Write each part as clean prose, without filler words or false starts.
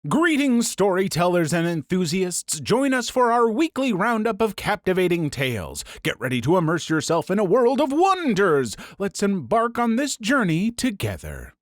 Greetings, storytellers and enthusiasts. Join us for our weekly roundup of captivating tales. Get ready to immerse yourself in a world of wonders. Let's embark on this journey together.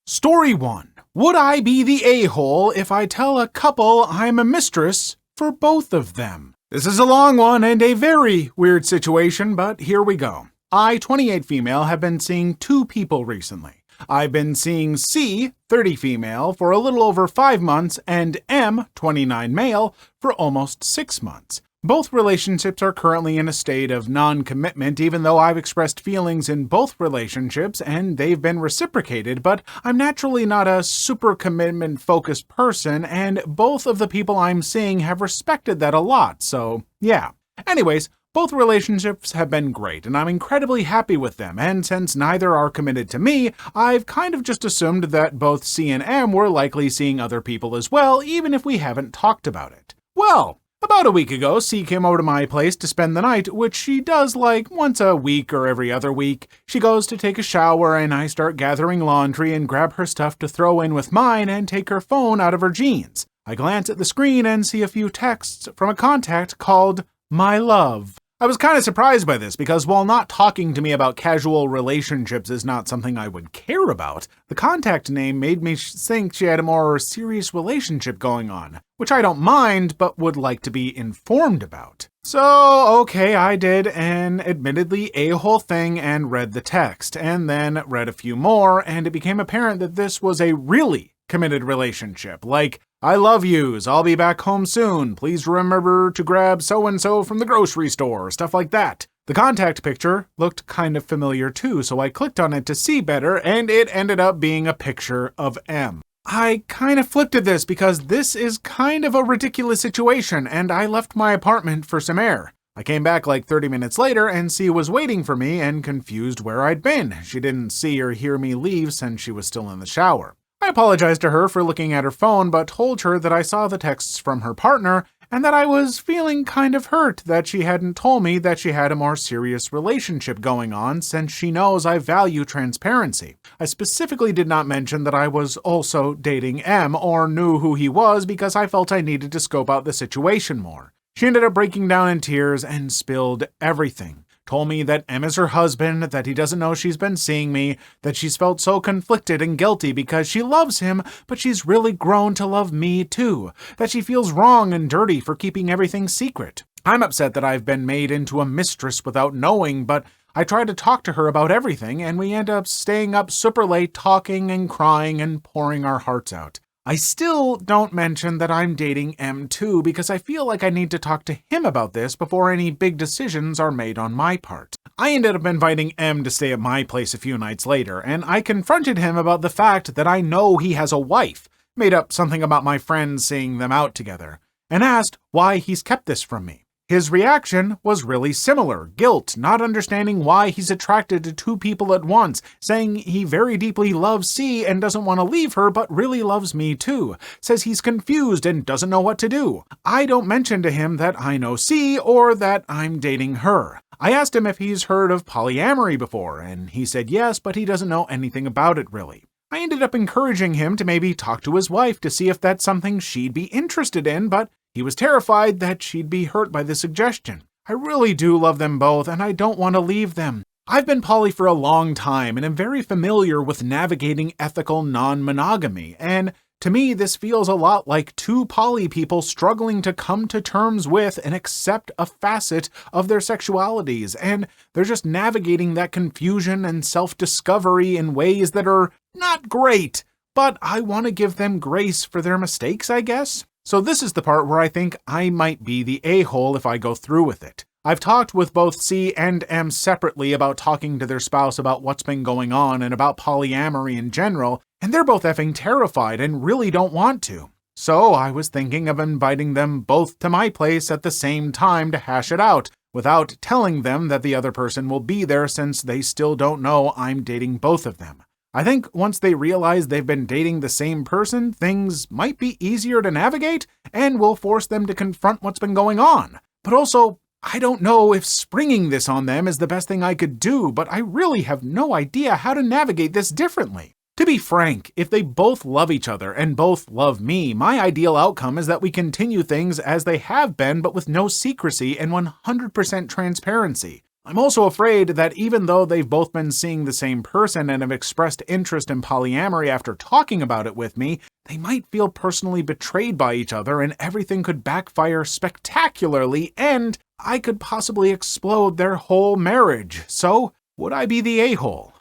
Story 1. Would I be the a-hole if I tell a couple I'm a mistress for both of them? This is a long one and a very weird situation, but here we go. I, 28 female, have been seeing two people recently. I've been seeing C, 30 female, for a little over 5 months, and M, 29 male, for almost 6 months. Both relationships are currently in a state of non-commitment, even though I've expressed feelings in both relationships and they've been reciprocated, but I'm naturally not a super commitment-focused person, and both of the people I'm seeing have respected that a lot, so yeah. Anyways, both relationships have been great, and I'm incredibly happy with them, and since neither are committed to me, I've kind of just assumed that both C and M were likely seeing other people as well, even if we haven't talked about it. Well, about a week ago, C came over to my place to spend the night, which she does like once a week or every other week. She goes to take a shower, and I start gathering laundry and grab her stuff to throw in with mine and take her phone out of her jeans. I glance at the screen and see a few texts from a contact called My Love. I was kind of surprised by this because while not talking to me about casual relationships is not something I would care about, the contact name made me think she had a more serious relationship going on, which I don't mind but would like to be informed about. So, okay, I did an admittedly a-hole thing and read the text, and then read a few more, and it became apparent that this was a really committed relationship, like, I love yous, I'll be back home soon, please remember to grab so-and-so from the grocery store, stuff like that. The contact picture looked kind of familiar too, so I clicked on it to see better, and it ended up being a picture of M. I kind of flipped at this because this is kind of a ridiculous situation, and I left my apartment for some air. I came back like 30 minutes later, and C was waiting for me and confused where I'd been. She didn't see or hear me leave since she was still in the shower. I apologized to her for looking at her phone, but told her that I saw the texts from her partner and that I was feeling kind of hurt that she hadn't told me that she had a more serious relationship going on since she knows I value transparency. I specifically did not mention that I was also dating M or knew who he was because I felt I needed to scope out the situation more. She ended up breaking down in tears and spilled everything. Told me that M is her husband, that he doesn't know she's been seeing me, that she's felt so conflicted and guilty because she loves him, but she's really grown to love me too, that she feels wrong and dirty for keeping everything secret. I'm upset that I've been made into a mistress without knowing, but I try to talk to her about everything, and we end up staying up super late talking and crying and pouring our hearts out. I still don't mention that I'm dating M too because I feel like I need to talk to him about this before any big decisions are made on my part. I ended up inviting M to stay at my place a few nights later, and I confronted him about the fact that I know he has a wife, made up something about my friends seeing them out together, and asked why he's kept this from me. His reaction was really similar, guilt, not understanding why he's attracted to two people at once, saying he very deeply loves C and doesn't want to leave her but really loves me too, says he's confused and doesn't know what to do. I don't mention to him that I know C or that I'm dating her. I asked him if he's heard of polyamory before, and he said yes, but he doesn't know anything about it really. I ended up encouraging him to maybe talk to his wife to see if that's something she'd be interested in, but he was terrified that she'd be hurt by the suggestion. I really do love them both, and I don't want to leave them. I've been poly for a long time and am very familiar with navigating ethical non-monogamy, and to me this feels a lot like two poly people struggling to come to terms with and accept a facet of their sexualities, and they're just navigating that confusion and self-discovery in ways that are not great, but I want to give them grace for their mistakes, I guess. So this is the part where I think I might be the a-hole if I go through with it. I've talked with both C and M separately about talking to their spouse about what's been going on and about polyamory in general, and they're both effing terrified and really don't want to. So I was thinking of inviting them both to my place at the same time to hash it out, without telling them that the other person will be there since they still don't know I'm dating both of them. I think once they realize they've been dating the same person, things might be easier to navigate and will force them to confront what's been going on. But also, I don't know if springing this on them is the best thing I could do, but I really have no idea how to navigate this differently. To be frank, if they both love each other and both love me, my ideal outcome is that we continue things as they have been, but with no secrecy and 100% transparency. I'm also afraid that even though they've both been seeing the same person and have expressed interest in polyamory after talking about it with me, they might feel personally betrayed by each other and everything could backfire spectacularly and I could possibly explode their whole marriage. So, would I be the a-hole?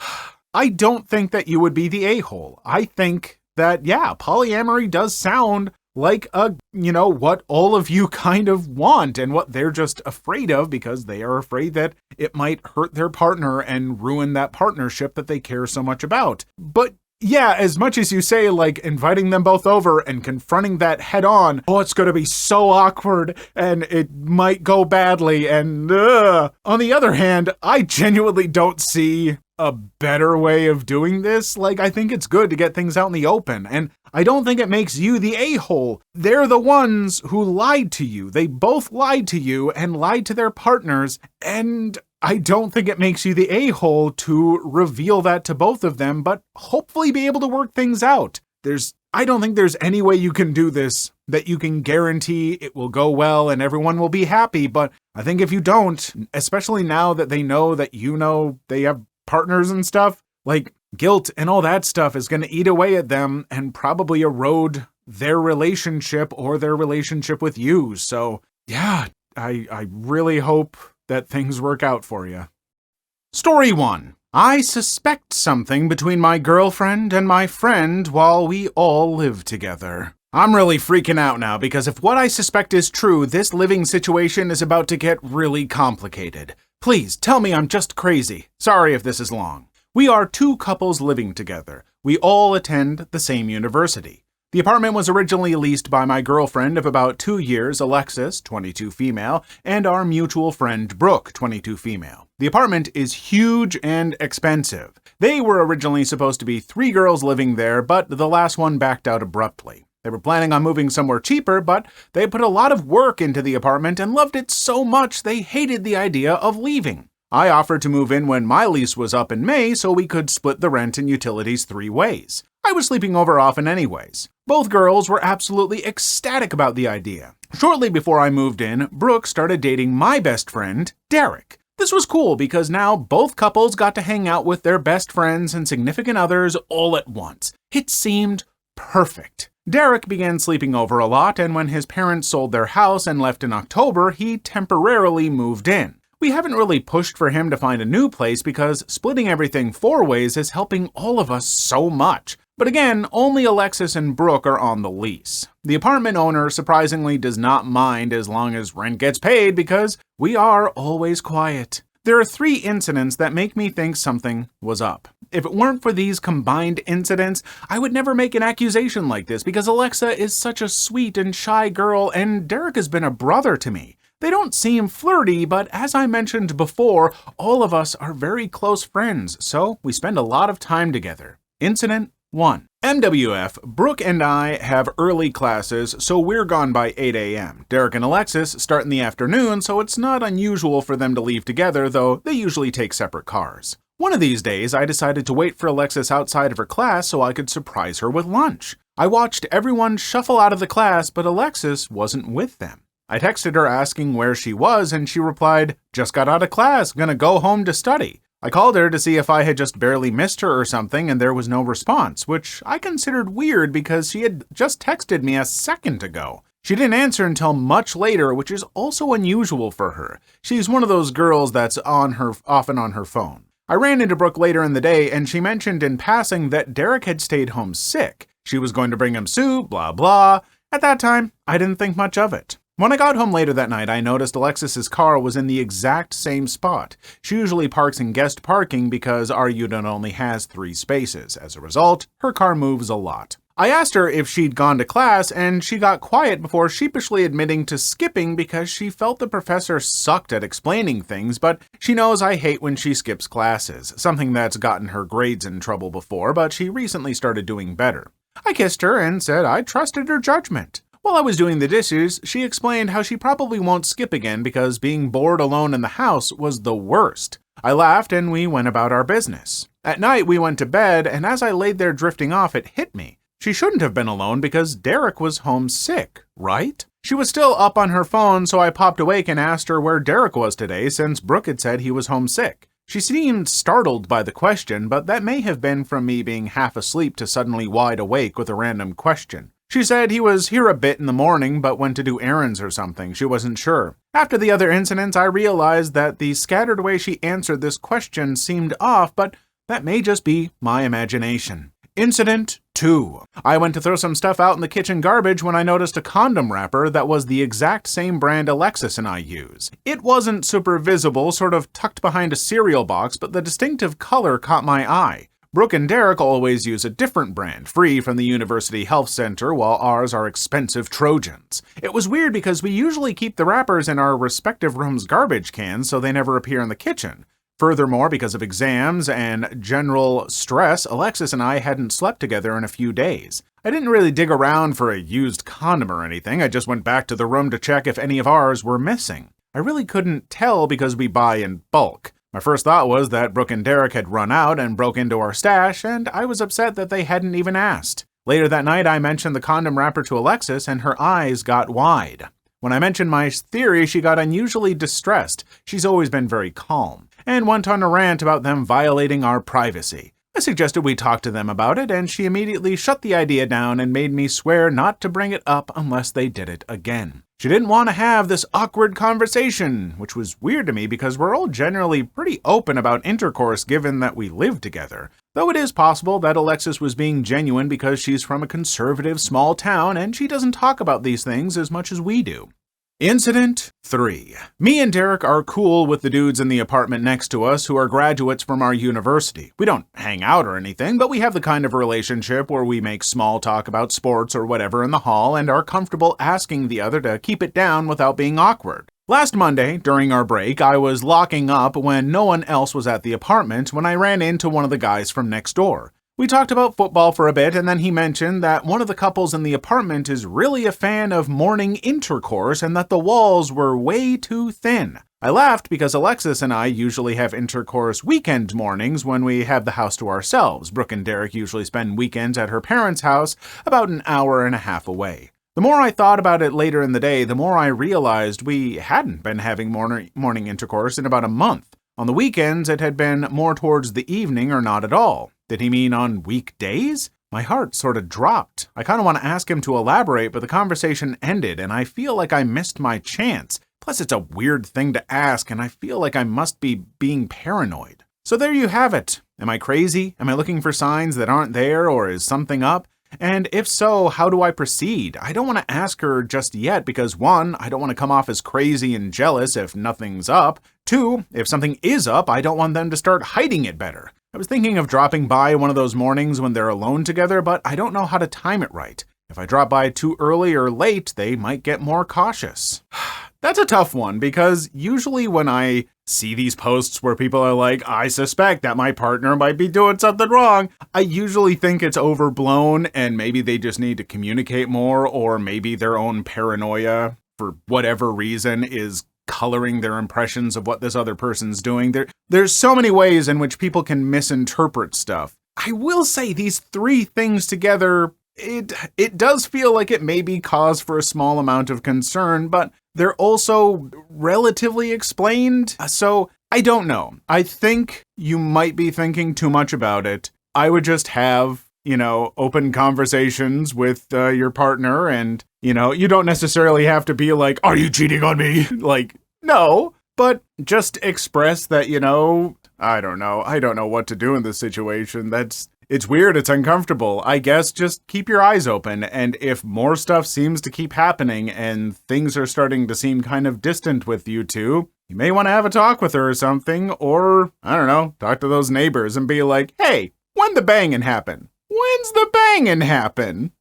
I don't think that you would be the a-hole. I think that, yeah, polyamory does sound like what all of you kind of want and what they're just afraid of because they are afraid that it might hurt their partner and ruin that partnership that they care so much about. But yeah, as much as you say, like, inviting them both over and confronting that head on, oh, it's going to be so awkward and it might go badly and on the other hand, I genuinely don't see a better way of doing this. Like, I think it's good to get things out in the open, and I don't think it makes you the a-hole. They're the ones who lied to you. They both lied to you and lied to their partners, and I don't think it makes you the a-hole to reveal that to both of them, but hopefully be able to work things out. I don't think there's any way you can do this that you can guarantee it will go well and everyone will be happy, but I think if you don't, especially now that they know that you know they have partners and stuff, like guilt and all that stuff is going to eat away at them and probably erode their relationship or their relationship with you. So yeah, I really hope that things work out for you. Story 1. I suspect something between my girlfriend and my friend while we all live together. I'm really freaking out now because if what I suspect is true, this living situation is about to get really complicated. Please tell me I'm just crazy. Sorry if this is long. We are 2 couples living together. We all attend the same university. The apartment was originally leased by my girlfriend of about 2 years, Alexis, 22 female, and our mutual friend Brooke, 22 female. The apartment is huge and expensive. They were originally supposed to be 3 girls living there, but the last one backed out abruptly. They were planning on moving somewhere cheaper, but they put a lot of work into the apartment and loved it so much they hated the idea of leaving. I offered to move in when my lease was up in May so we could split the rent and utilities 3 ways. I was sleeping over often anyways. Both girls were absolutely ecstatic about the idea. Shortly before I moved in, Brooke started dating my best friend, Derek. This was cool because now both couples got to hang out with their best friends and significant others all at once. It seemed perfect. Derek began sleeping over a lot, and when his parents sold their house and left in October, he temporarily moved in. We haven't really pushed for him to find a new place because splitting everything 4 ways is helping all of us so much. But again, only Alexis and Brooke are on the lease. The apartment owner surprisingly does not mind as long as rent gets paid because we are always quiet. There are 3 incidents that make me think something was up. If it weren't for these combined incidents, I would never make an accusation like this because Alexa is such a sweet and shy girl and Derek has been a brother to me. They don't seem flirty, but as I mentioned before, all of us are very close friends, so we spend a lot of time together. Incident 1. MWF, Brooke and I have early classes, so we're gone by 8 a.m. Derek and Alexis start in the afternoon, so it's not unusual for them to leave together, though they usually take separate cars. One of these days, I decided to wait for Alexis outside of her class so I could surprise her with lunch. I watched everyone shuffle out of the class, but Alexis wasn't with them. I texted her asking where she was, and she replied, "Just got out of class, gonna go home to study." I called her to see if I had just barely missed her or something, and there was no response, which I considered weird because she had just texted me a second ago. She didn't answer until much later, which is also unusual for her. She's one of those girls that's often on her phone. I ran into Brooke later in the day, and she mentioned in passing that Derek had stayed home sick. She was going to bring him soup, blah blah. At that time, I didn't think much of it. When I got home later that night, I noticed Alexis's car was in the exact same spot. She usually parks in guest parking because our unit only has 3 spaces. As a result, her car moves a lot. I asked her if she'd gone to class, and she got quiet before sheepishly admitting to skipping because she felt the professor sucked at explaining things, but she knows I hate when she skips classes, something that's gotten her grades in trouble before, but she recently started doing better. I kissed her and said I trusted her judgment. While I was doing the dishes, she explained how she probably won't skip again because being bored alone in the house was the worst. I laughed and we went about our business. At night, we went to bed, and as I laid there drifting off, it hit me. She shouldn't have been alone because Derek was homesick, right? She was still up on her phone, so I popped awake and asked her where Derek was today since Brooke had said he was homesick. She seemed startled by the question, but that may have been from me being half asleep to suddenly wide awake with a random question. She said he was here a bit in the morning, but went to do errands or something. She wasn't sure. After the other incidents, I realized that the scattered way she answered this question seemed off, but that may just be my imagination. Incident 2. I went to throw some stuff out in the kitchen garbage when I noticed a condom wrapper that was the exact same brand Alexis and I use. It wasn't super visible, sort of tucked behind a cereal box, but the distinctive color caught my eye. Brooke and Derek always use a different brand, free from the University Health Center, while ours are expensive Trojans. It was weird because we usually keep the wrappers in our respective rooms' garbage cans so they never appear in the kitchen. Furthermore, because of exams and general stress, Alexis and I hadn't slept together in a few days. I didn't really dig around for a used condom or anything. I just went back to the room to check if any of ours were missing. I really couldn't tell because we buy in bulk. My first thought was that Brooke and Derek had run out and broke into our stash, and I was upset that they hadn't even asked. Later that night, I mentioned the condom wrapper to Alexis, and her eyes got wide. When I mentioned my theory, she got unusually distressed. She's always been very calm, and went on a rant about them violating our privacy. I suggested we talk to them about it, and she immediately shut the idea down and made me swear not to bring it up unless they did it again. She didn't want to have this awkward conversation, which was weird to me because we're all generally pretty open about intercourse given that we live together. Though it is possible that Alexis was being genuine because she's from a conservative small town and she doesn't talk about these things as much as we do. Incident 3. Me and Derek are cool with the dudes in the apartment next to us who are graduates from our university. We don't hang out or anything, but we have the kind of relationship where we make small talk about sports or whatever in the hall and are comfortable asking the other to keep it down without being awkward. Last Monday, during our break, I was locking up when no one else was at the apartment when I ran into one of the guys from next door. We talked about football for a bit, and then he mentioned that one of the couples in the apartment is really a fan of morning intercourse and that the walls were way too thin. I laughed because Alexis and I usually have intercourse weekend mornings when we have the house to ourselves. Brooke and Derek usually spend weekends at her parents' house about an hour and a half away. The more I thought about it later in the day, the more I realized we hadn't been having morning intercourse in about a month. On the weekends, it had been more towards the evening or not at all. Did he mean on weekdays? My heart sort of dropped. I kind of want to ask him to elaborate, but the conversation ended, and I feel like I missed my chance. Plus, it's a weird thing to ask, and I feel like I must be being paranoid. So there you have it. Am I crazy? Am I looking for signs that aren't there, or is something up? And if so, how do I proceed? I don't want to ask her just yet because 1, I don't want to come off as crazy and jealous if nothing's up. 2, if something is up, I don't want them to start hiding it better. I was thinking of dropping by one of those mornings when they're alone together, but I don't know how to time it right. If I drop by too early or late, they might get more cautious. That's a tough one because usually when I see these posts where people are like, I suspect that my partner might be doing something wrong, I usually think it's overblown and maybe they just need to communicate more, or maybe their own paranoia for whatever reason is coloring their impressions of what this other person's doing. There's so many ways in which people can misinterpret stuff. I will say these 3 things together, it does feel like it may be cause for a small amount of concern, but they're also relatively explained. So I don't know. I think you might be thinking too much about it. I would just have, open conversations with your partner and, you don't necessarily have to be like, are you cheating on me? Like, no, but just express that, I don't know what to do in this situation. It's weird. It's uncomfortable. I guess just keep your eyes open. And if more stuff seems to keep happening and things are starting to seem kind of distant with you two, you may want to have a talk with her or something. Or, I don't know, talk to those neighbors and be like, hey, when'd the banging happen? When's the banging happen?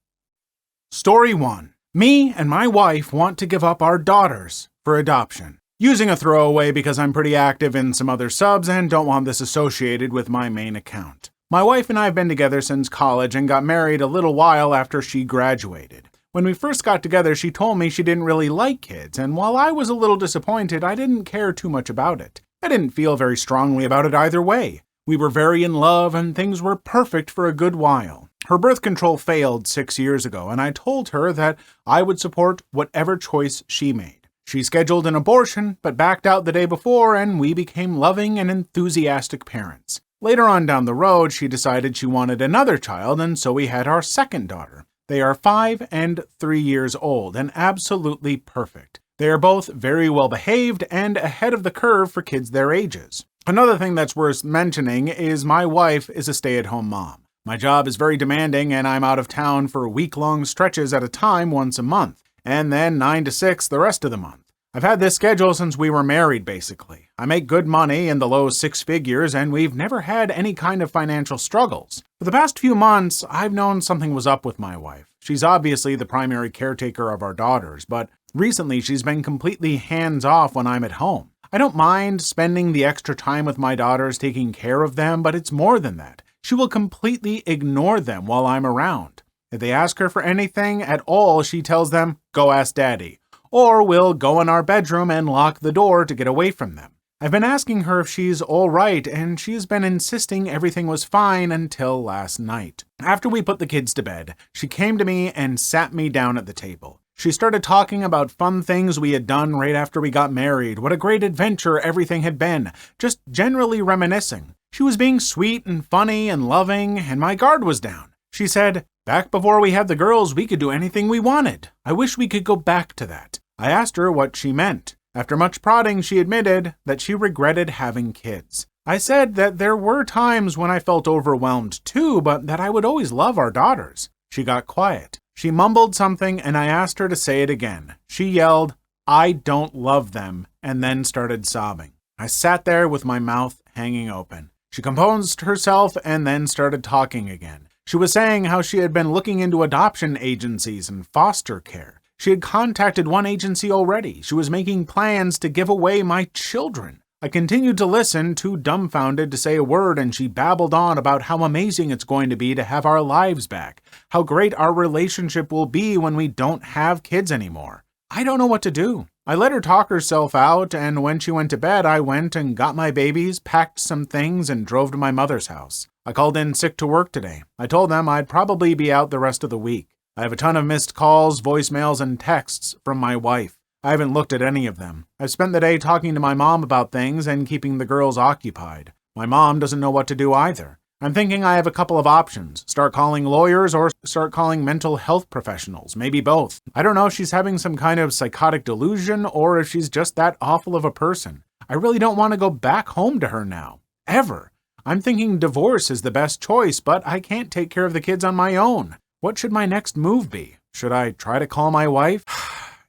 Story 1. Me and my wife want to give up our daughters for adoption. Using a throwaway because I'm pretty active in some other subs and don't want this associated with my main account. My wife and I have been together since college and got married a little while after she graduated. When we first got together, she told me she didn't really like kids, and while I was a little disappointed, I didn't care too much about it. I didn't feel very strongly about it either way. We were very in love and things were perfect for a good while. Her birth control failed 6 years ago, and I told her that I would support whatever choice she made. She scheduled an abortion, but backed out the day before, and we became loving and enthusiastic parents. Later on down the road, she decided she wanted another child, and so we had our second daughter. They are 5 and 3 years old, and absolutely perfect. They are both very well behaved and ahead of the curve for kids their ages. Another thing that's worth mentioning is my wife is a stay-at-home mom. My job is very demanding, and I'm out of town for week-long stretches at a time once a month, and then 9 to 6 the rest of the month. I've had this schedule since we were married, basically. I make good money in the low 6 figures, and we've never had any kind of financial struggles. For the past few months, I've known something was up with my wife. She's obviously the primary caretaker of our daughters, but recently she's been completely hands-off when I'm at home. I don't mind spending the extra time with my daughters taking care of them, but it's more than that. She will completely ignore them while I'm around. If they ask her for anything at all, she tells them, "Go ask Daddy," or we'll go in our bedroom and lock the door to get away from them. I've been asking her if she's all right, and she's been insisting everything was fine until last night. After we put the kids to bed, she came to me and sat me down at the table. She started talking about fun things we had done right after we got married, what a great adventure everything had been, just generally reminiscing. She was being sweet and funny and loving, and my guard was down. She said, "Back before we had the girls, we could do anything we wanted. I wish we could go back to that." I asked her what she meant. After much prodding, she admitted that she regretted having kids. I said that there were times when I felt overwhelmed too, but that I would always love our daughters. She got quiet. She mumbled something, and I asked her to say it again. She yelled, "I don't love them," and then started sobbing. I sat there with my mouth hanging open. She composed herself and then started talking again. She was saying how she had been looking into adoption agencies and foster care. She had contacted one agency already. She was making plans to give away my children. I continued to listen, too dumbfounded to say a word, and she babbled on about how amazing it's going to be to have our lives back, how great our relationship will be when we don't have kids anymore. I don't know what to do. I let her talk herself out, and when she went to bed, I went and got my babies, packed some things, and drove to my mother's house. I called in sick to work today. I told them I'd probably be out the rest of the week. I have a ton of missed calls, voicemails, and texts from my wife. I haven't looked at any of them. I've spent the day talking to my mom about things and keeping the girls occupied. My mom doesn't know what to do either. I'm thinking I have a couple of options. Start calling lawyers or start calling mental health professionals. Maybe both. I don't know if she's having some kind of psychotic delusion or if she's just that awful of a person. I really don't want to go back home to her now. Ever. I'm thinking divorce is the best choice, but I can't take care of the kids on my own. What should my next move be? Should I try to call my wife?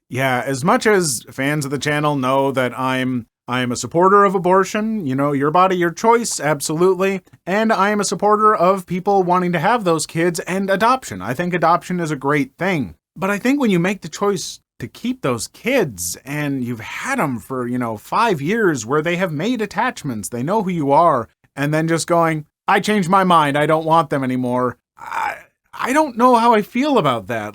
Yeah, as much as fans of the channel know that I'm a supporter of abortion, your body, your choice, absolutely. And I am a supporter of people wanting to have those kids and adoption. I think adoption is a great thing. But I think when you make the choice to keep those kids and you've had them for, 5 years where they have made attachments, they know who you are, and then just going, I changed my mind, I don't want them anymore. I don't know how I feel about that.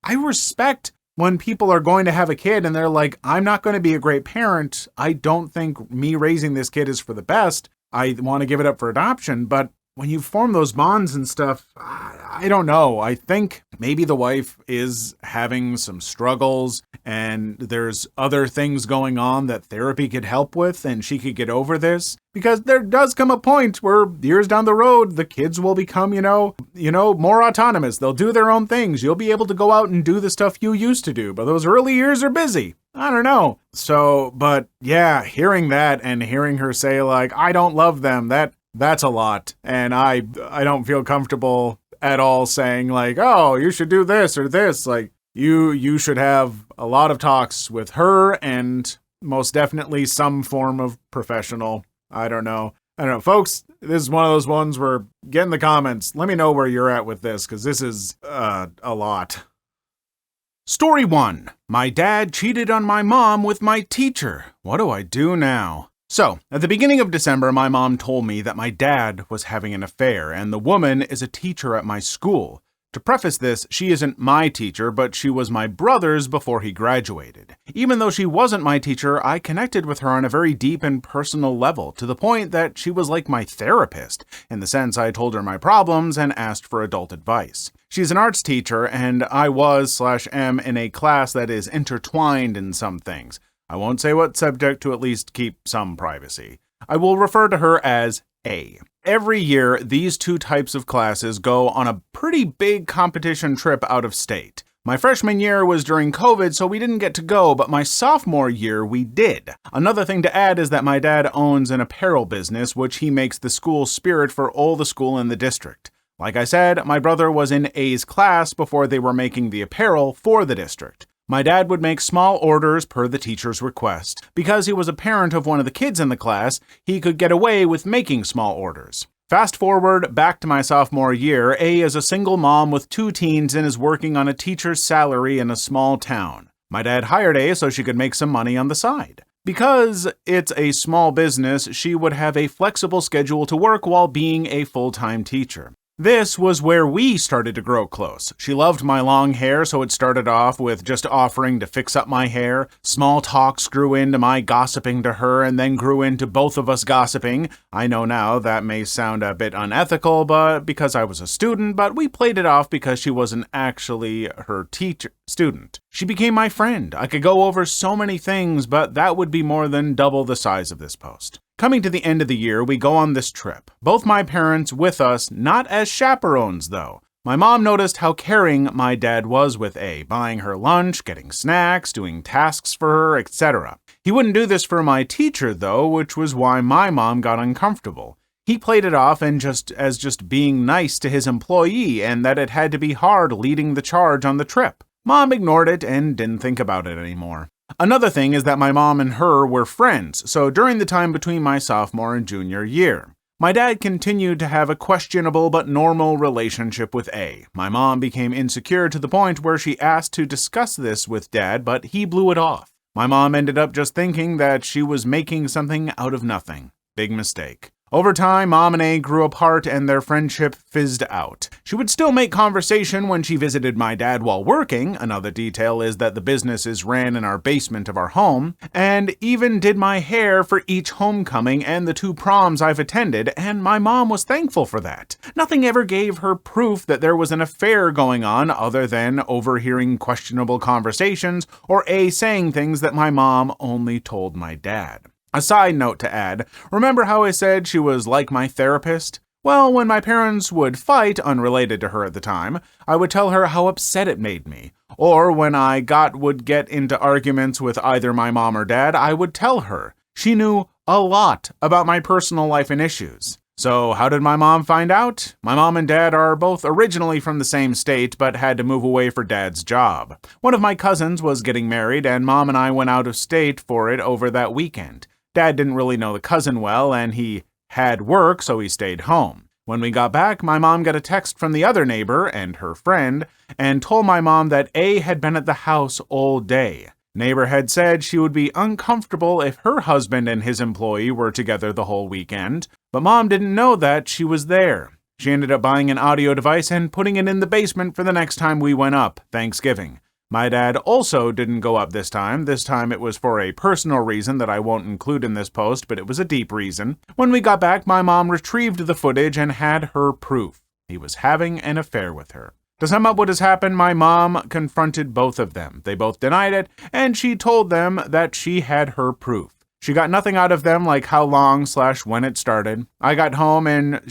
I respect when people are going to have a kid and they're like, I'm not going to be a great parent. I don't think me raising this kid is for the best. I want to give it up for adoption. But when you form those bonds and stuff, I don't know. I think maybe the wife is having some struggles and there's other things going on that therapy could help with and she could get over this. Because there does come a point where years down the road, the kids will become, more autonomous. They'll do their own things. You'll be able to go out and do the stuff you used to do. But those early years are busy. I don't know. So, but yeah, hearing that and hearing her say I don't love them, that's a lot. And I don't feel comfortable at all saying oh, you should do this or this. You should have a lot of talks with her and most definitely some form of professional. I don't know, folks. This is one of those ones where get in the comments. Let me know where you're at with this because this is a lot. Story 1. My dad cheated on my mom with my teacher. What do I do now? So, at the beginning of December, my mom told me that my dad was having an affair, and the woman is a teacher at my school. To preface this, she isn't my teacher, but she was my brother's before he graduated. Even though she wasn't my teacher, I connected with her on a very deep and personal level, to the point that she was like my therapist, in the sense I told her my problems and asked for adult advice. She's an arts teacher, and I was/am in a class that is intertwined in some things. I won't say what subject to at least keep some privacy. I will refer to her as A. Every year, these two types of classes go on a pretty big competition trip out of state. My freshman year was during COVID, so we didn't get to go, but my sophomore year we did. Another thing to add is that my dad owns an apparel business, which he makes the school spirit for all the school in the district. Like I said, my brother was in A's class before they were making the apparel for the district. My dad would make small orders per the teacher's request. Because he was a parent of one of the kids in the class, he could get away with making small orders. Fast forward back to my sophomore year, A is a single mom with 2 teens and is working on a teacher's salary in a small town. My dad hired A so she could make some money on the side. Because it's a small business, she would have a flexible schedule to work while being a full-time teacher. This was where we started to grow close. She loved my long hair, so it started off with just offering to fix up my hair. Small talks grew into my gossiping to her, and then grew into both of us gossiping. I know now that may sound a bit unethical, but because I was a student, but we played it off because she wasn't actually her student. She became my friend. I could go over so many things, but that would be more than double the size of this post. Coming to the end of the year, we go on this trip. Both my parents with us, not as chaperones though. My mom noticed how caring my dad was with A, buying her lunch, getting snacks, doing tasks for her, etc. He wouldn't do this for my teacher though, which was why my mom got uncomfortable. He played it off and just being nice to his employee, and that it had to be hard leading the charge on the trip. Mom ignored it and didn't think about it anymore. Another thing is that my mom and her were friends, so during the time between my sophomore and junior year, my dad continued to have a questionable but normal relationship with A. My mom became insecure to the point where she asked to discuss this with Dad, but he blew it off. My mom ended up just thinking that she was making something out of nothing. Big mistake. Over time, Mom and A grew apart and their friendship fizzed out. She would still make conversation when she visited my dad while working. Another detail is that the business is ran in our basement of our home, and even did my hair for each homecoming and the 2 proms I've attended, and my mom was thankful for that. Nothing ever gave her proof that there was an affair going on other than overhearing questionable conversations or A saying things that my mom only told my dad. A side note to add, remember how I said she was like my therapist? Well, when my parents would fight, unrelated to her at the time, I would tell her how upset it made me. Or when I would get into arguments with either my mom or dad, I would tell her. She knew a lot about my personal life and issues. So how did my mom find out? My mom and dad are both originally from the same state, but had to move away for dad's job. One of my cousins was getting married, and Mom and I went out of state for it over that weekend. Dad didn't really know the cousin well, and he had work, so he stayed home. When we got back, my mom got a text from the other neighbor and her friend, and told my mom that A had been at the house all day. Neighbor had said she would be uncomfortable if her husband and his employee were together the whole weekend, but Mom didn't know that she was there. She ended up buying an audio device and putting it in the basement for the next time we went up, Thanksgiving. My dad also didn't go up this time. This time it was for a personal reason that I won't include in this post, but it was a deep reason. When we got back, my mom retrieved the footage and had her proof. He was having an affair with her. To sum up what has happened, my mom confronted both of them. They both denied it, and she told them that she had her proof. She got nothing out of them, like how long/when it started. I got home and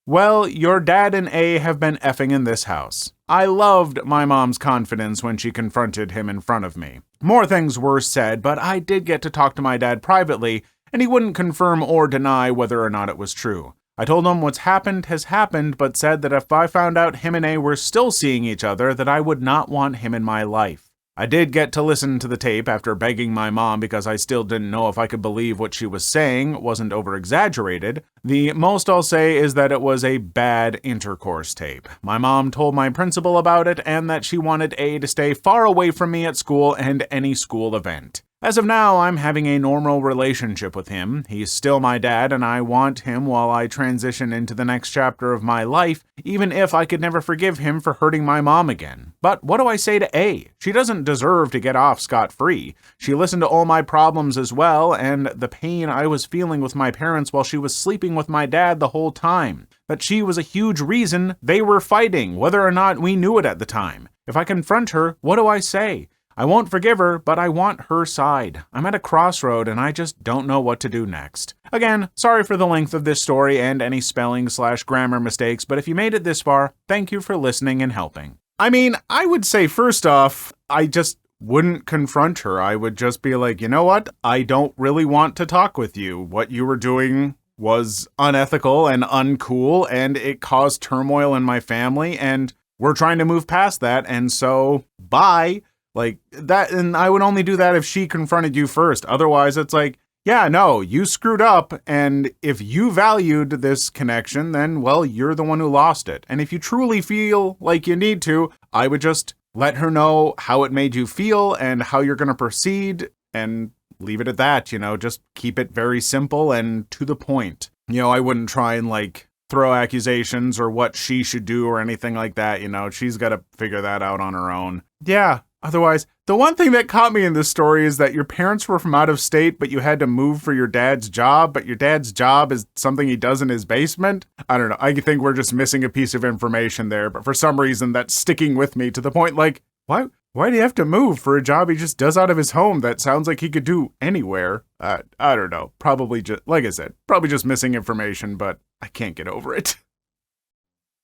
well, your dad and A have been effing in this house. I loved my mom's confidence when she confronted him in front of me. More things were said, but I did get to talk to my dad privately, and he wouldn't confirm or deny whether or not it was true. I told him what's happened has happened, but said that if I found out him and A were still seeing each other, that I would not want him in my life. I did get to listen to the tape after begging my mom because I still didn't know if I could believe what she was saying wasn't over-exaggerated. The most I'll say is that it was a bad intercourse tape. My mom told my principal about it and that she wanted A to stay far away from me at school and any school event. As of now, I'm having a normal relationship with him. He's still my dad, and I want him while I transition into the next chapter of my life, even if I could never forgive him for hurting my mom again. But what do I say to A? She doesn't deserve to get off scot-free. She listened to all my problems as well, and the pain I was feeling with my parents while she was sleeping with my dad the whole time. That she was a huge reason they were fighting, whether or not we knew it at the time. If I confront her, what do I say? I won't forgive her, but I want her side. I'm at a crossroad and I just don't know what to do next. Again, sorry for the length of this story and any spelling/grammar mistakes, but if you made it this far, thank you for listening and helping. I mean, I would say first off, I just wouldn't confront her. I would just be like, you know what? I don't really want to talk with you. What you were doing was unethical and uncool, and it caused turmoil in my family, and we're trying to move past that, and so, bye. Like that, and I would only do that if she confronted you first. Otherwise, it's like, yeah, no, you screwed up, and if you valued this connection, then, well, you're the one who lost it. And if you truly feel like you need to, I would just let her know how it made you feel and how you're going to proceed, and leave it at that, just keep it very simple and to the point. I wouldn't try and, throw accusations or what she should do or anything like that, she's got to figure that out on her own. Yeah. Otherwise, the one thing that caught me in this story is that your parents were from out of state, but you had to move for your dad's job, but your dad's job is something he does in his basement. I don't know. I think we're just missing a piece of information there, but for some reason that's sticking with me to the point, why do you have to move for a job he just does out of his home that sounds like he could do anywhere? I don't know. Probably just, like I said, probably just missing information, but I can't get over it.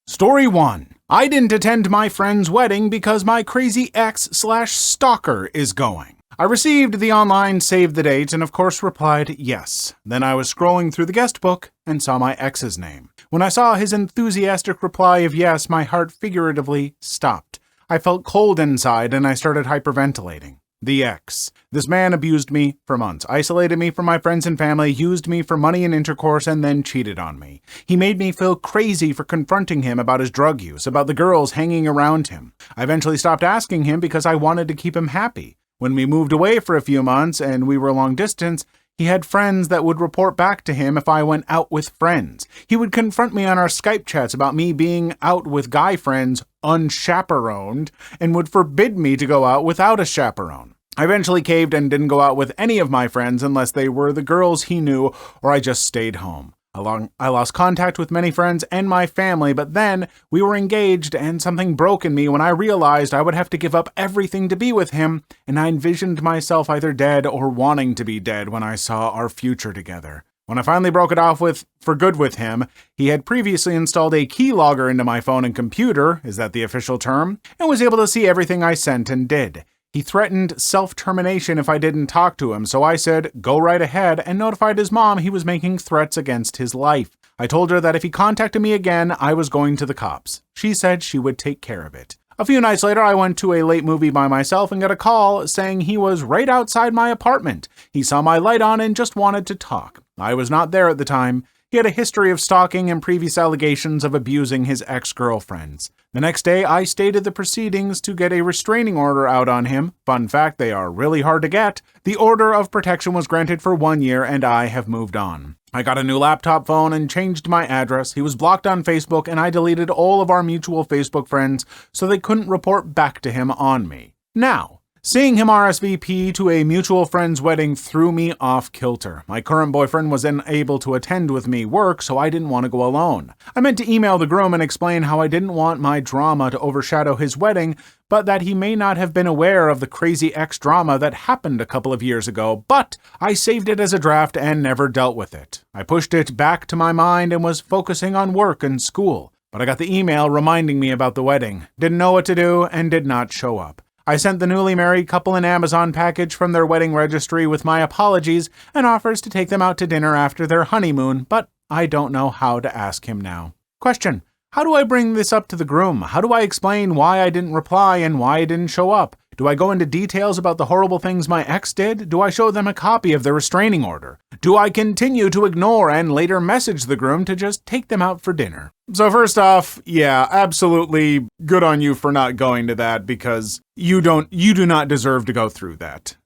Story 1. I didn't attend my friend's wedding because my crazy ex/stalker is going. I received the online save the date and of course replied yes. Then I was scrolling through the guest book and saw my ex's name. When I saw his enthusiastic reply of yes, my heart figuratively stopped. I felt cold inside and I started hyperventilating. The ex. This man abused me for months, isolated me from my friends and family, used me for money and intercourse, and then cheated on me. He made me feel crazy for confronting him about his drug use, about the girls hanging around him. I eventually stopped asking him because I wanted to keep him happy. When we moved away for a few months and we were long distance, he had friends that would report back to him if I went out with friends. He would confront me on our Skype chats about me being out with guy friends unchaperoned and would forbid me to go out without a chaperone. I eventually caved and didn't go out with any of my friends unless they were the girls he knew or I just stayed home. I lost contact with many friends and my family, but then we were engaged and something broke in me when I realized I would have to give up everything to be with him, and I envisioned myself either dead or wanting to be dead when I saw our future together. When I finally broke it off for good with him, he had previously installed a keylogger into my phone and computer, is that the official term, and was able to see everything I sent and did. He threatened self-termination if I didn't talk to him, so I said, go right ahead, and notified his mom he was making threats against his life. I told her that if he contacted me again, I was going to the cops. She said she would take care of it. A few nights later, I went to a late movie by myself and got a call saying he was right outside my apartment. He saw my light on and just wanted to talk. I was not there at the time. He had a history of stalking and previous allegations of abusing his ex-girlfriends. The next day, I stated the proceedings to get a restraining order out on him. Fun fact, they are really hard to get. The order of protection was granted for 1 year, and I have moved on. I got a new laptop phone and changed my address. He was blocked on Facebook, and I deleted all of our mutual Facebook friends so they couldn't report back to him on me. Now, seeing him RSVP to a mutual friend's wedding threw me off kilter. My current boyfriend was unable to attend with me work, so I didn't want to go alone. I meant to email the groom and explain how I didn't want my drama to overshadow his wedding, but that he may not have been aware of the crazy ex-drama that happened a couple of years ago, but I saved it as a draft and never dealt with it. I pushed it back to my mind and was focusing on work and school, but I got the email reminding me about the wedding, didn't know what to do, and did not show up. I sent the newly married couple an Amazon package from their wedding registry with my apologies and offers to take them out to dinner after their honeymoon, but I don't know how to ask him now. Question: how do I bring this up to the groom? How do I explain why I didn't reply and why I didn't show up? Do I go into details about the horrible things my ex did? Do I show them a copy of the restraining order? Do I continue to ignore and later message the groom to just take them out for dinner? So first off, yeah, absolutely good on you for not going to that because you do not deserve to go through that.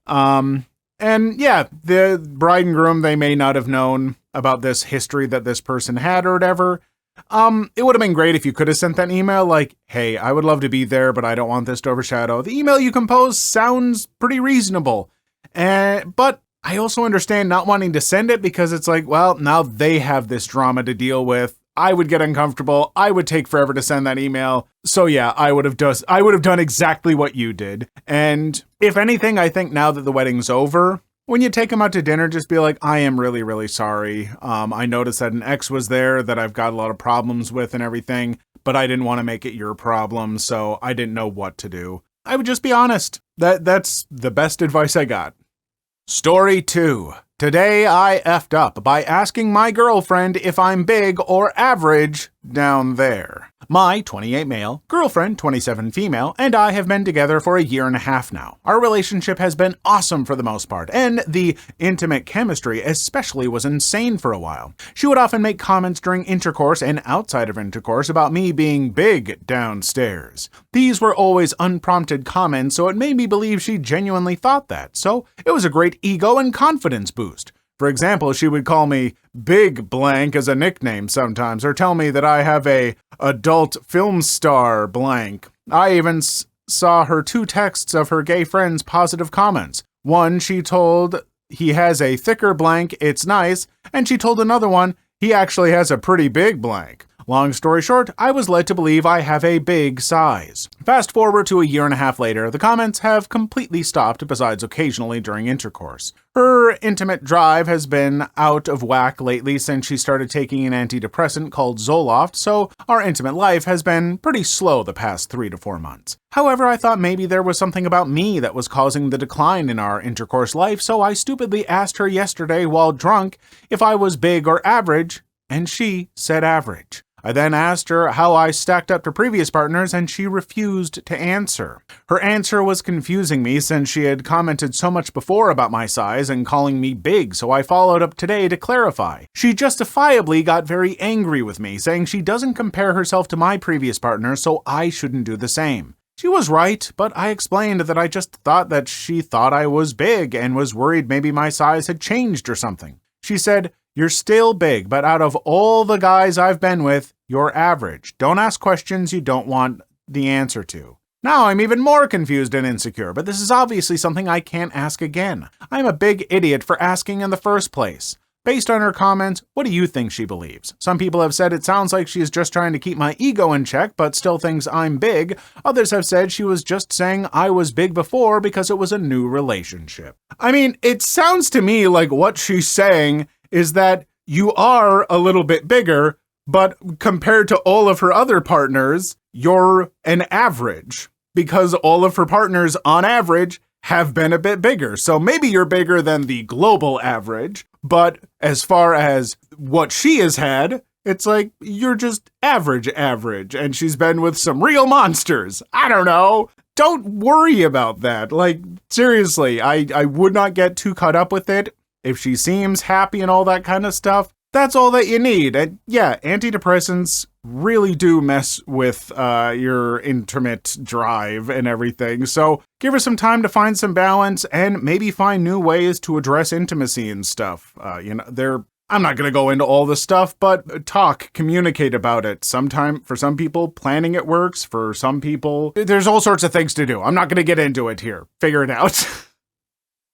And yeah, the bride and groom, they may not have known about this history that this person had or whatever. It would have been great if you could have sent that email like, hey, I would love to be there, but I don't want this to overshadow. The email you composed sounds pretty reasonable. But I also understand not wanting to send it because it's like, well, now they have this drama to deal with. I would get uncomfortable. I would take forever to send that email. So yeah, I would have done exactly what you did. And if anything, I think now that the wedding's over, when you take them out to dinner, just be like, I am really, really sorry. I noticed that an ex was there that I've got a lot of problems with and everything, but I didn't want to make it your problem, so I didn't know what to do. I would just be honest. That's the best advice I got. Story 2. Today I effed up by asking my girlfriend if I'm big or average down there. My 28 male, girlfriend 27 female, and I have been together for a year and a half now. Our relationship has been awesome for the most part, and the intimate chemistry especially was insane for a while. She would often make comments during intercourse and outside of intercourse about me being big downstairs. These were always unprompted comments, so it made me believe she genuinely thought that, so it was a great ego and confidence boost. For example, she would call me Big Blank as a nickname sometimes, or tell me that I have a adult film star blank. I even saw her 2 texts of her gay friend's positive comments. One, she told he has a thicker blank, it's nice, and she told another one, he actually has a pretty big blank. Long story short, I was led to believe I have a big size. Fast forward to a year and a half later, the comments have completely stopped besides occasionally during intercourse. Her intimate drive has been out of whack lately since she started taking an antidepressant called Zoloft, so our intimate life has been pretty slow the past 3 to 4 months. However, I thought maybe there was something about me that was causing the decline in our intercourse life, so I stupidly asked her yesterday while drunk if I was big or average, and she said average. I then asked her how I stacked up to previous partners, and she refused to answer. Her answer was confusing me since she had commented so much before about my size and calling me big, so I followed up today to clarify. She justifiably got very angry with me, saying she doesn't compare herself to my previous partner, so I shouldn't do the same. She was right, but I explained that I just thought that she thought I was big and was worried maybe my size had changed or something. She said, "You're still big, but out of all the guys I've been with, you're average. Don't ask questions you don't want the answer to." Now I'm even more confused and insecure, but this is obviously something I can't ask again. I'm a big idiot for asking in the first place. Based on her comments, what do you think she believes? Some people have said it sounds like she is just trying to keep my ego in check, but still thinks I'm big. Others have said she was just saying I was big before because it was a new relationship. I mean, it sounds to me like what she's saying is that you are a little bit bigger, but compared to all of her other partners, you're an average, because all of her partners on average have been a bit bigger. So maybe you're bigger than the global average, but as far as what she has had, it's like you're just average, and she's been with some real monsters. I don't know. Don't worry about that. Like, seriously, I would not get too caught up with it. If she seems happy and all that kind of stuff, that's all that you need. And yeah, antidepressants really do mess with your intimate drive and everything. So give her some time to find some balance and maybe find new ways to address intimacy and stuff. I'm not going to go into all the stuff, but communicate about it. For some people, planning it works. For some people, there's all sorts of things to do. I'm not going to get into it here. Figure it out.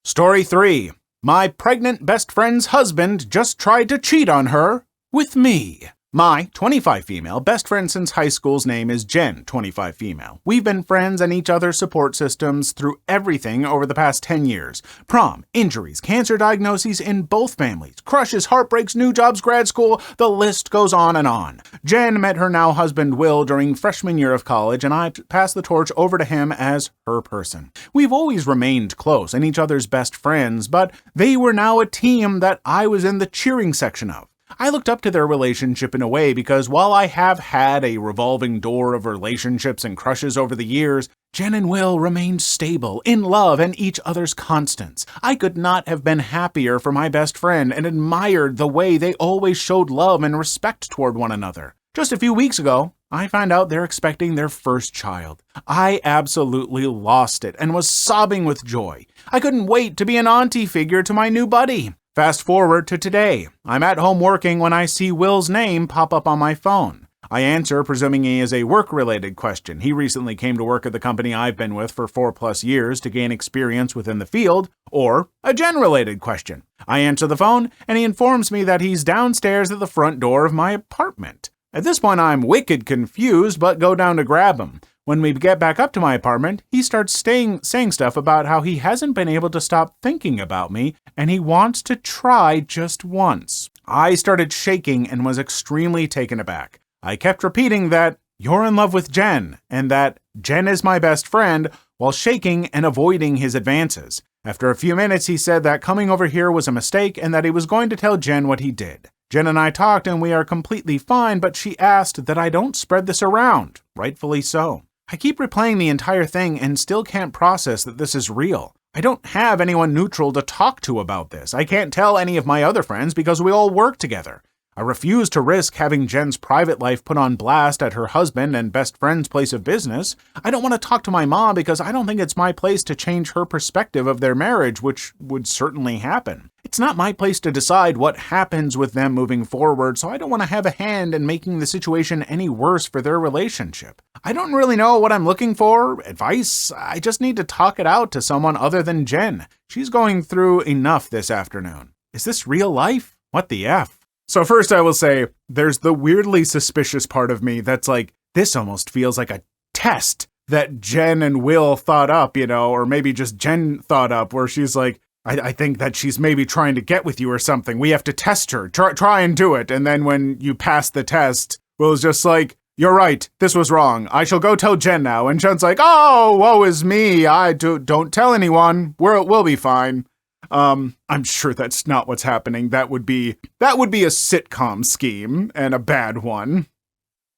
Story 3. My pregnant best friend's husband just tried to cheat on her with me. My 25 female best friend since high school's name is Jen, 25 female. We've been friends and each other's support systems through everything over the past 10 years. Prom, injuries, cancer diagnoses in both families, crushes, heartbreaks, new jobs, grad school, the list goes on and on. Jen met her now husband Will during freshman year of college, and I passed the torch over to him as her person. We've always remained close and each other's best friends, but they were now a team that I was in the cheering section of. I looked up to their relationship in a way because while I have had a revolving door of relationships and crushes over the years, Jen and Will remained stable, in love, and each other's constants. I could not have been happier for my best friend and admired the way they always showed love and respect toward one another. Just a few weeks ago, I find out they're expecting their first child. I absolutely lost it and was sobbing with joy. I couldn't wait to be an auntie figure to my new buddy. Fast forward to today. I'm at home working when I see Will's name pop up on my phone. I answer, presuming he is a work-related question. He recently came to work at the company I've been with for 4+ years to gain experience within the field, or a Jen-related question. I answer the phone, and he informs me that he's downstairs at the front door of my apartment. At this point, I'm wicked confused, but go down to grab him. When we get back up to my apartment, he starts saying stuff about how he hasn't been able to stop thinking about me, and he wants to try just once. I started shaking and was extremely taken aback. I kept repeating that you're in love with Jen, and that Jen is my best friend, while shaking and avoiding his advances. After a few minutes, he said that coming over here was a mistake and that he was going to tell Jen what he did. Jen and I talked and we are completely fine, but she asked that I don't spread this around. Rightfully so. I keep replaying the entire thing and still can't process that this is real. I don't have anyone neutral to talk to about this. I can't tell any of my other friends because we all work together. I refuse to risk having Jen's private life put on blast at her husband and best friend's place of business. I don't want to talk to my mom because I don't think it's my place to change her perspective of their marriage, which would certainly happen. It's not my place to decide what happens with them moving forward, so I don't want to have a hand in making the situation any worse for their relationship. I don't really know what I'm looking for. Advice? I just need to talk it out to someone other than Jen. She's going through enough this afternoon. Is this real life? What the F? So first I will say, there's the weirdly suspicious part of me that's like, this almost feels like a test that Jen and Will thought up, or maybe just Jen thought up, where she's like, I think that she's maybe trying to get with you or something. We have to test her. Try and do it. And then when you pass the test, Will's just like, you're right. This was wrong. I shall go tell Jen now. And Jen's like, oh, woe is me. Don't tell anyone. We'll be fine. I'm sure that's not what's happening. That would be a sitcom scheme and a bad one.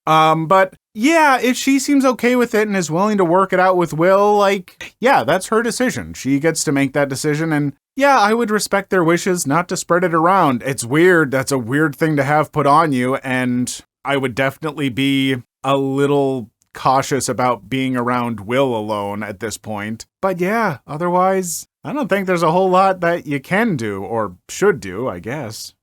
But yeah, if she seems okay with it and is willing to work it out with Will, yeah, that's her decision. She gets to make that decision, and yeah, I would respect their wishes not to spread it around. It's weird. That's a weird thing to have put on you, and I would definitely be a little cautious about being around Will alone at this point. But yeah, otherwise, I don't think there's a whole lot that you can do, or should do, I guess.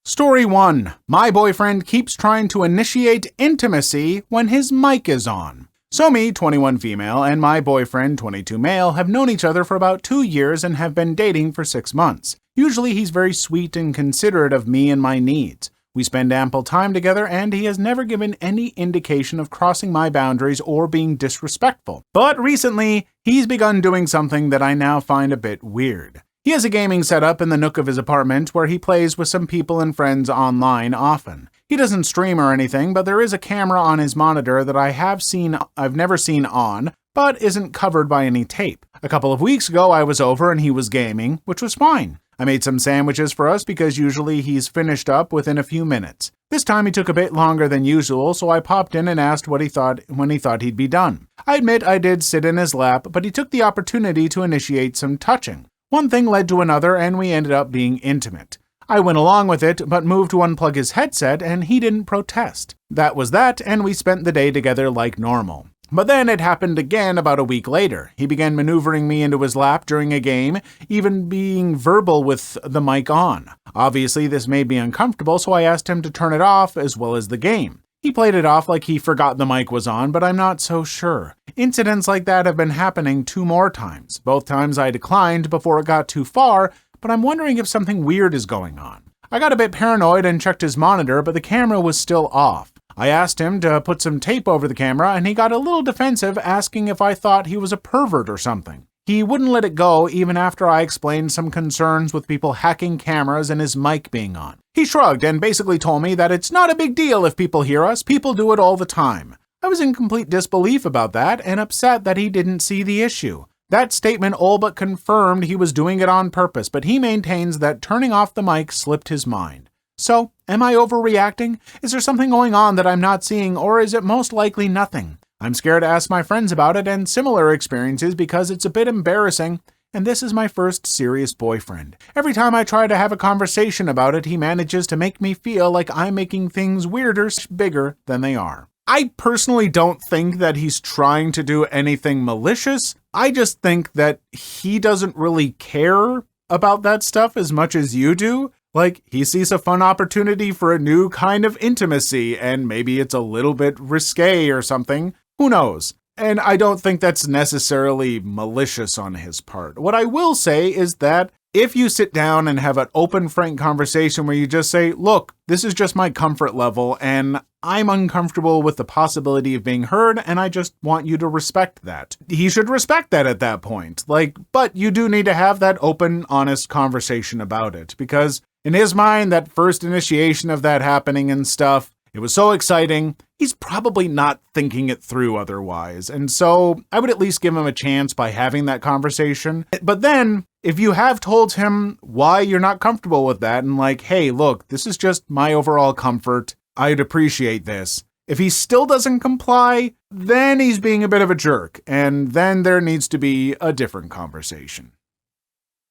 Story 1. My boyfriend keeps trying to initiate intimacy when his mic is on. So me, 21 female, and my boyfriend, 22 male, have known each other for about 2 years and have been dating for 6 months. Usually he's very sweet and considerate of me and my needs. We spend ample time together, and he has never given any indication of crossing my boundaries or being disrespectful. But recently, he's begun doing something that I now find a bit weird. He has a gaming setup in the nook of his apartment where he plays with some people and friends online often. He doesn't stream or anything, but there is a camera on his monitor that I've never seen on, but isn't covered by any tape. A couple of weeks ago, I was over and he was gaming, which was fine. I made some sandwiches for us because usually he's finished up within a few minutes. This time he took a bit longer than usual, so I popped in and asked what he thought when he thought he'd be done. I admit I did sit in his lap, but he took the opportunity to initiate some touching. One thing led to another, and we ended up being intimate. I went along with it, but moved to unplug his headset, and he didn't protest. That was that, and we spent the day together like normal. But then it happened again about a week later. He began maneuvering me into his lap during a game, even being verbal with the mic on. Obviously, this made me uncomfortable, so I asked him to turn it off as well as the game. He played it off like he forgot the mic was on, but I'm not so sure. Incidents like that have been happening 2 more times. Both times I declined before it got too far, but I'm wondering if something weird is going on. I got a bit paranoid and checked his monitor, but the camera was still off. I asked him to put some tape over the camera, and he got a little defensive, asking if I thought he was a pervert or something. He wouldn't let it go even after I explained some concerns with people hacking cameras and his mic being on. He shrugged and basically told me that it's not a big deal if people hear us, people do it all the time. I was in complete disbelief about that and upset that he didn't see the issue. That statement all but confirmed he was doing it on purpose, but he maintains that turning off the mic slipped his mind. So, am I overreacting? Is there something going on that I'm not seeing, or is it most likely nothing? I'm scared to ask my friends about it and similar experiences because it's a bit embarrassing, and this is my first serious boyfriend. Every time I try to have a conversation about it, he manages to make me feel like I'm making things weirder, bigger than they are. I personally don't think that he's trying to do anything malicious. I just think that he doesn't really care about that stuff as much as you do. Like, he sees a fun opportunity for a new kind of intimacy, and maybe it's a little bit risque or something. Who knows? And I don't think that's necessarily malicious on his part. What I will say is that if you sit down and have an open, frank conversation where you just say, look, this is just my comfort level, and I'm uncomfortable with the possibility of being heard, and I just want you to respect that. He should respect that at that point. But you do need to have that open, honest conversation about it, because in his mind, that first initiation of that happening and stuff, it was so exciting, he's probably not thinking it through otherwise. And so I would at least give him a chance by having that conversation. But then, if you have told him why you're not comfortable with that, and like, hey, look, this is just my overall comfort, I'd appreciate this. If he still doesn't comply, then he's being a bit of a jerk, and then there needs to be a different conversation.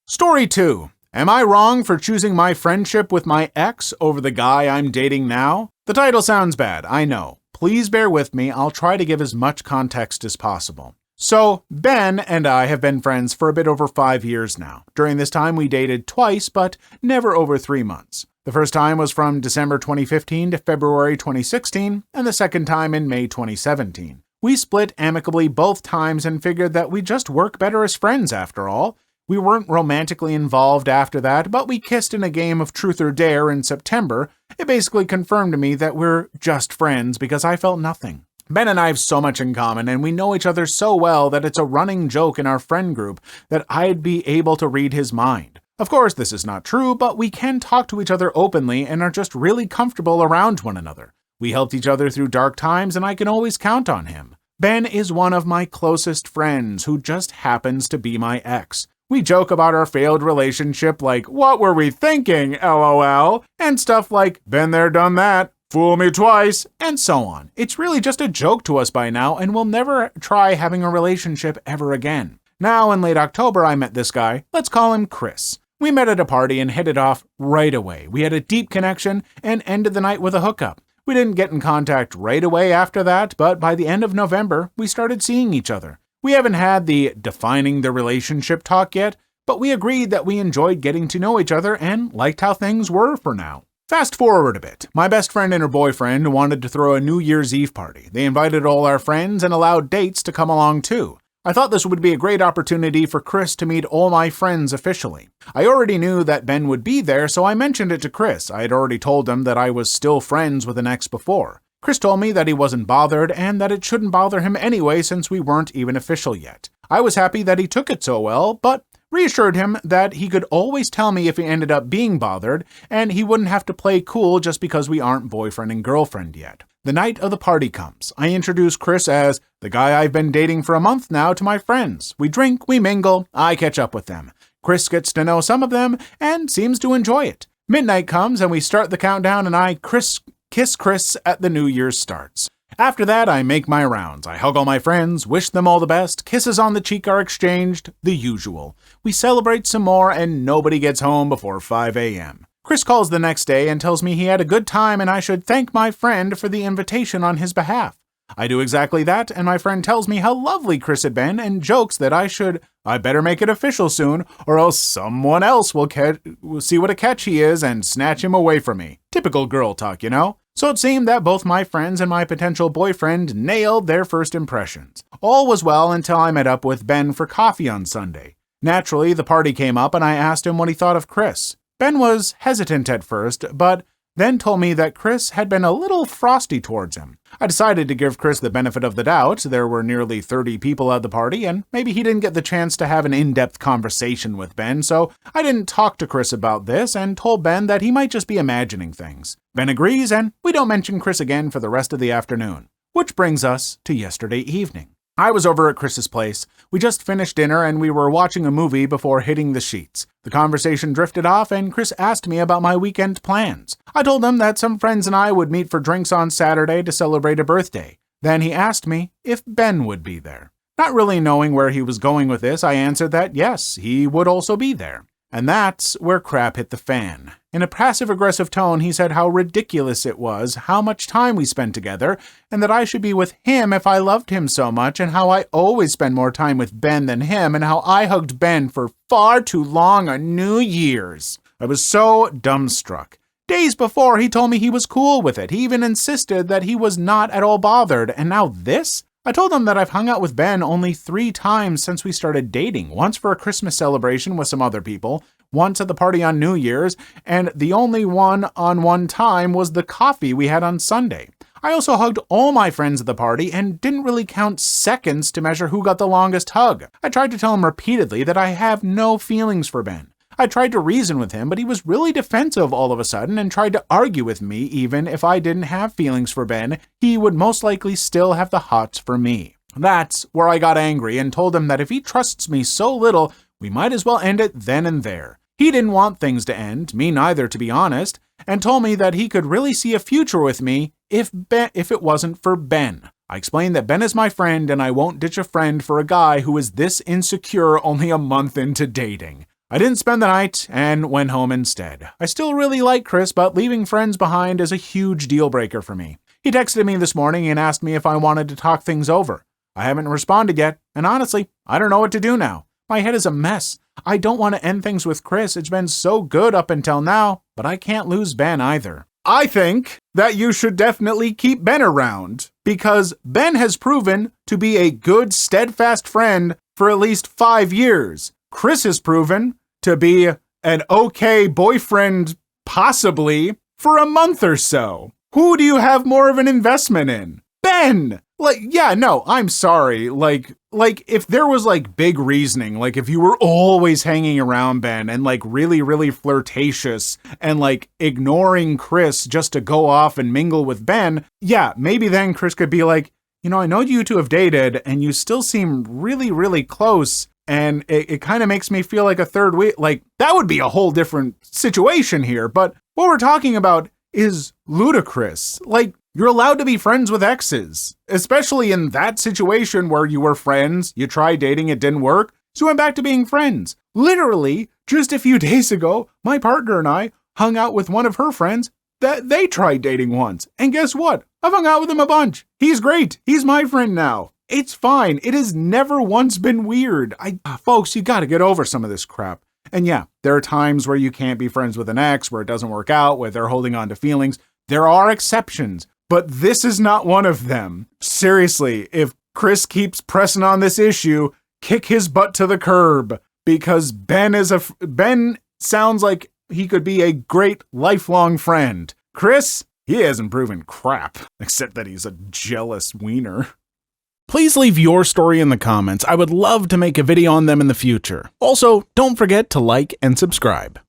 Story 2. Am I wrong for choosing my friendship with my ex over the guy I'm dating now? The title sounds bad, I know. Please bear with me, I'll try to give as much context as possible. So, Ben and I have been friends for a bit over 5 years now. During this time, we dated twice, but never over 3 months. The first time was from December 2015 to February 2016, and the second time in May 2017. We split amicably both times and figured that we just work better as friends after all. We weren't romantically involved after that, but we kissed in a game of Truth or Dare in September. It basically confirmed to me that we're just friends because I felt nothing. Ben and I have so much in common, and we know each other so well that it's a running joke in our friend group that I'd be able to read his mind. Of course, this is not true, but we can talk to each other openly and are just really comfortable around one another. We helped each other through dark times, and I can always count on him. Ben is one of my closest friends who just happens to be my ex. We joke about our failed relationship like, what were we thinking, LOL, and stuff like, been there, done that, fool me twice, and so on. It's really just a joke to us by now, and we'll never try having a relationship ever again. Now, in late October, I met this guy. Let's call him Chris. We met at a party and hit it off right away. We had a deep connection and ended the night with a hookup. We didn't get in contact right away after that, but by the end of November, we started seeing each other. We haven't had the defining the relationship talk yet, but we agreed that we enjoyed getting to know each other and liked how things were for now. Fast forward a bit. My best friend and her boyfriend wanted to throw a New Year's Eve party. They invited all our friends and allowed dates to come along too. I thought this would be a great opportunity for Chris to meet all my friends officially. I already knew that Ben would be there, so I mentioned it to Chris. I had already told him that I was still friends with an ex before. Chris told me that he wasn't bothered and that it shouldn't bother him anyway since we weren't even official yet. I was happy that he took it so well, but reassured him that he could always tell me if he ended up being bothered, and he wouldn't have to play cool just because we aren't boyfriend and girlfriend yet. The night of the party comes. I introduce Chris as the guy I've been dating for a month now to my friends. We drink, we mingle, I catch up with them. Chris gets to know some of them and seems to enjoy it. Midnight comes and we start the countdown and I kiss Chris at the New Year's starts. After that, I make my rounds. I hug all my friends, wish them all the best, kisses on the cheek are exchanged, the usual. We celebrate some more and nobody gets home before 5 a.m. Chris calls the next day and tells me he had a good time and I should thank my friend for the invitation on his behalf. I do exactly that, and my friend tells me how lovely Chris had been and jokes that I better make it official soon, or else someone else will see what a catch he is and snatch him away from me. Typical girl talk, you know? So it seemed that both my friends and my potential boyfriend nailed their first impressions. All was well until I met up with Ben for coffee on Sunday. Naturally, the party came up and I asked him what he thought of Chris. Ben was hesitant at first, but then told me that Chris had been a little frosty towards him. I decided to give Chris the benefit of the doubt. There were nearly 30 people at the party, and maybe he didn't get the chance to have an in-depth conversation with Ben, so I didn't talk to Chris about this and told Ben that he might just be imagining things. Ben agrees, and we don't mention Chris again for the rest of the afternoon. Which brings us to yesterday evening. I was over at Chris's place. We just finished dinner and we were watching a movie before hitting the sheets. The conversation drifted off and Chris asked me about my weekend plans. I told him that some friends and I would meet for drinks on Saturday to celebrate a birthday. Then he asked me if Ben would be there. Not really knowing where he was going with this, I answered that yes, he would also be there. And that's where crap hit the fan. In a passive-aggressive tone, he said how ridiculous it was, how much time we spent together, and that I should be with him if I loved him so much, and how I always spend more time with Ben than him, and how I hugged Ben for far too long on New Year's. I was so dumbstruck. Days before, he told me he was cool with it. He even insisted that he was not at all bothered, and now this? I told him that I've hung out with Ben only 3 times since we started dating, once for a Christmas celebration with some other people, once at the party on New Year's, and the only one time was the coffee we had on Sunday. I also hugged all my friends at the party and didn't really count seconds to measure who got the longest hug. I tried to tell him repeatedly that I have no feelings for Ben. I tried to reason with him, but he was really defensive all of a sudden and tried to argue with me. Even if I didn't have feelings for Ben, he would most likely still have the hots for me. That's where I got angry and told him that if he trusts me so little, we might as well end it then and there. He didn't want things to end, me neither to be honest, and told me that he could really see a future with me if it wasn't for Ben. I explained that Ben is my friend and I won't ditch a friend for a guy who is this insecure only a month into dating. I didn't spend the night and went home instead. I still really like Chris, but leaving friends behind is a huge deal breaker for me. He texted me this morning and asked me if I wanted to talk things over. I haven't responded yet, and honestly, I don't know what to do now. My head is a mess. I don't want to end things with Chris. It's been so good up until now, but I can't lose Ben either. I think that you should definitely keep Ben around, because Ben has proven to be a good, steadfast friend for at least 5 years. Chris has proven to be an okay boyfriend, possibly, for a month or so. Who do you have more of an investment in? Ben! I'm sorry. If there was, big reasoning, if you were always hanging around Ben and, really, really flirtatious and, ignoring Chris just to go off and mingle with Ben, yeah, maybe then Chris could be like, I know you two have dated and you still seem really, really close. And it kind of makes me feel like a third wheel. That would be a whole different situation here. But what we're talking about is ludicrous. You're allowed to be friends with exes, especially in that situation where you were friends, you tried dating, it didn't work, so you went back to being friends. Literally, just a few days ago, my partner and I hung out with one of her friends that they tried dating once. And guess what? I've hung out with him a bunch. He's great. He's my friend now. It's fine. It has never once been weird. Folks, you gotta get over some of this crap. And yeah, there are times where you can't be friends with an ex, where it doesn't work out, where they're holding on to feelings. There are exceptions, but this is not one of them. Seriously, if Chris keeps pressing on this issue, kick his butt to the curb, because Ben sounds like he could be a great lifelong friend. Chris, he hasn't proven crap, except that he's a jealous wiener. Please leave your story in the comments. I would love to make a video on them in the future. Also, don't forget to like and subscribe.